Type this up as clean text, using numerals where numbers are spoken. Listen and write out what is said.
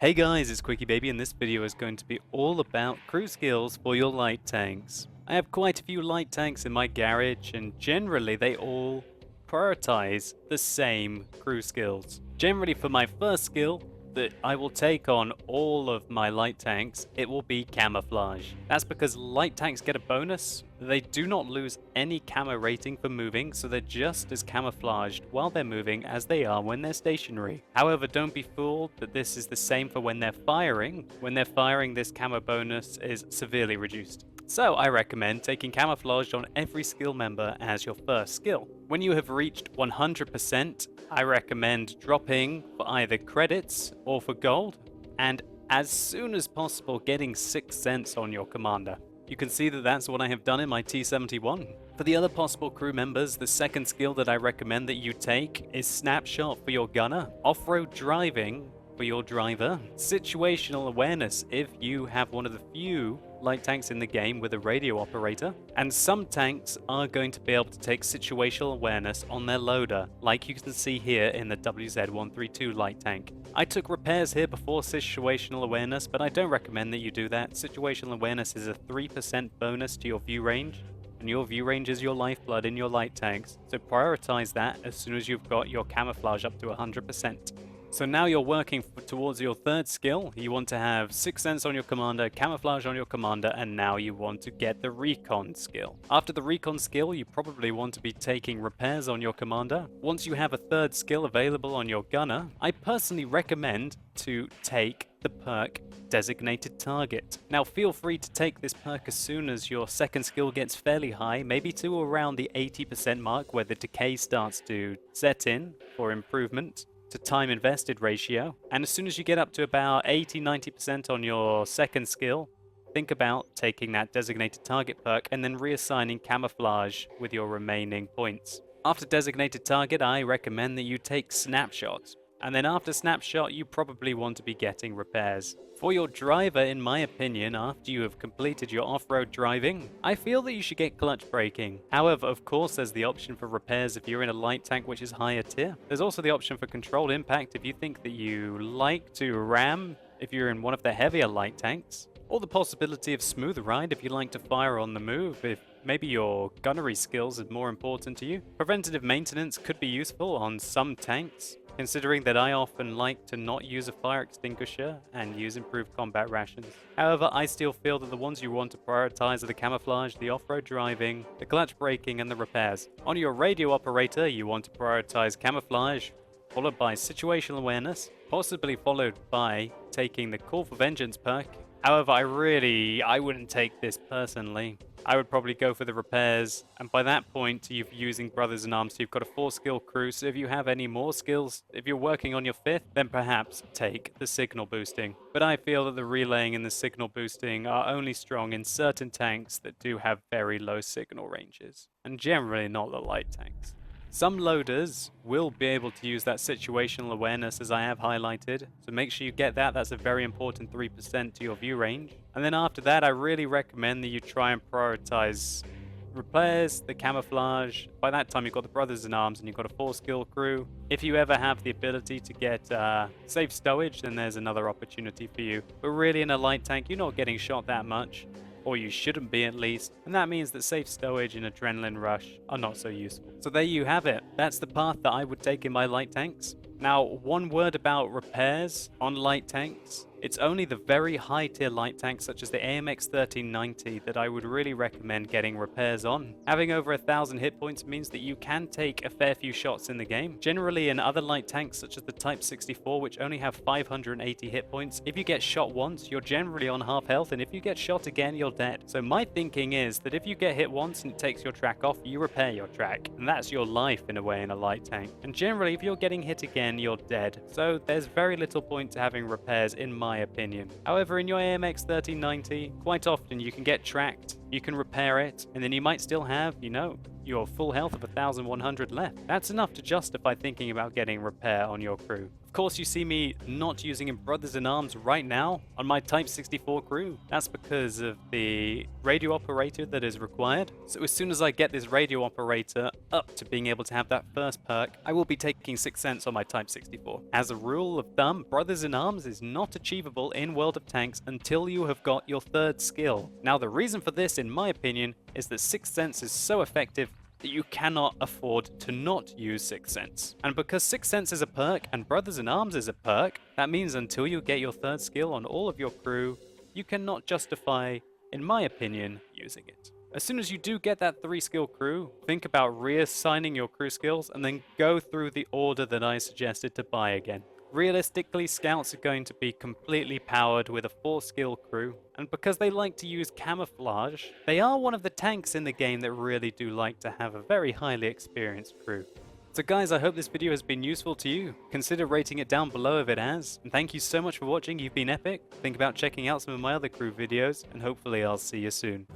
Hey guys, it's QuickyBaby and this video is going to be all about crew skills for your light tanks. I have quite a few light tanks in my garage and generally they all prioritize the same crew skills. Generally for my first skill that I will take on all of my light tanks, it will be Camouflage. That's because light tanks get a bonus. They do not lose any camo rating for moving, so they're just as camouflaged while they're moving as they are when they're stationary. However, don't be fooled that this is the same for when they're firing. When they're firing, this camo bonus is severely reduced. So I recommend taking Camouflage on every skill member as your first skill. When you have reached 100%, I recommend dropping for either credits or for gold, and as soon as possible getting 6 cents on your commander. You can see that that's what I have done in my T-71. For the other possible crew members, the second skill that I recommend that you take is Snapshot for your gunner, Off-Road Driving for your driver, Situational Awareness if you have one of the few light tanks in the game with a radio operator, and some tanks are going to be able to take Situational Awareness on their loader, like you can see here in the WZ-132 light tank. I took repairs here before Situational Awareness, but I don't recommend that you do that. Situational Awareness is a 3% bonus to your view range, and your view range is your lifeblood in your light tanks, so prioritize that as soon as you've got your camouflage up to 100%. So now you're working towards your third skill. You want to have 6 cents on your commander, camouflage on your commander, and now you want to get the Recon Skill. After the Recon Skill, you probably want to be taking repairs on your commander. Once you have a third skill available on your gunner, I personally recommend to take the perk Designated Target. Now feel free to take this perk as soon as your second skill gets fairly high, maybe to around the 80% mark where the decay starts to set in for improvement to time invested ratio. And as soon as you get up to about 80-90% on your second skill, think about taking that Designated Target perk and then reassigning Camouflage with your remaining points. After Designated Target, I recommend that you take Snapshot. And then after Snapshot, you probably want to be getting repairs. For your driver, in my opinion, after you have completed your off-road driving, I feel that you should get clutch braking. However, of course, there's the option for repairs if you're in a light tank which is higher tier. There's also the option for controlled impact if you think that you like to ram if you're in one of the heavier light tanks. Or the possibility of smooth ride if you like to fire on the move, if maybe your gunnery skills are more important to you. Preventative maintenance could be useful on some tanks, considering that I often like to not use a fire extinguisher and use improved combat rations. However, I still feel that the ones you want to prioritize are the camouflage, the off-road driving, the clutch braking, and the repairs. On your radio operator, you want to prioritize camouflage, followed by situational awareness, possibly followed by taking the Call for Vengeance perk. However, I wouldn't take this personally. I would probably go for the repairs, and by that point you're using Brothers in Arms, so you've got a 4-skill crew, so if you have any more skills, if you're working on your 5th, then perhaps take the signal boosting. But I feel that the relaying and the signal boosting are only strong in certain tanks that do have very low signal ranges, and generally not the light tanks. Some loaders will be able to use that situational awareness as I have highlighted, so make sure you get that. That's a very important 3% to your view range. And then after that, I really recommend that you try and prioritize repairs, the camouflage. By that time, you've got the Brothers in Arms and you've got a 4-skill crew. If you ever have the ability to get safe stowage, then there's another opportunity for you. But really in a light tank, you're not getting shot that much, or you shouldn't be at least, and that means that safe stowage and adrenaline rush are not so useful. So there you have it. That's the path that I would take in my light tanks. Now, one word about repairs on light tanks. It's only the very high tier light tanks such as the AMX 1390 that I would really recommend getting repairs on. Having over 1,000 hit points means that you can take a fair few shots in the game. Generally in other light tanks such as the Type 64, which only have 580 hit points, if you get shot once, you're generally on half health, and if you get shot again, you're dead. So my thinking is that if you get hit once and it takes your track off, you repair your track, and that's your life in a way in a light tank. And generally if you're getting hit again, you're dead. So there's very little point to having repairs in my opinion. However, in your AMX 1390, quite often you can get tracked, you can repair it, and then you might still have, your full health of 1,100 left. That's enough to justify thinking about getting repair on your crew. course, you see me not using Brothers in Arms right now on my Type 64 crew. That's because of the radio operator that is required. So as soon as I get this radio operator up to being able to have that first perk, I will be taking 6th Sense on my Type 64. As a rule of thumb, Brothers in Arms is not achievable in World of Tanks until you have got your 3rd skill. Now the reason for this, in my opinion, is that 6th Sense is so effective that you cannot afford to not use 6th Sense. And because 6th Sense is a perk and Brothers in Arms is a perk, that means until you get your 3rd skill on all of your crew, you cannot justify, in my opinion, using it. As soon as you do get that 3-skill crew, think about reassigning your crew skills and then go through the order that I suggested to buy again. Realistically, scouts are going to be completely powered with a 4-skill crew, and because they like to use camouflage, they are one of the tanks in the game that really do like to have a very highly experienced crew. So guys, I hope this video has been useful to you. Consider rating it down below if it has, and thank you so much for watching. You've been epic. Think about checking out some of my other crew videos, and hopefully I'll see you soon.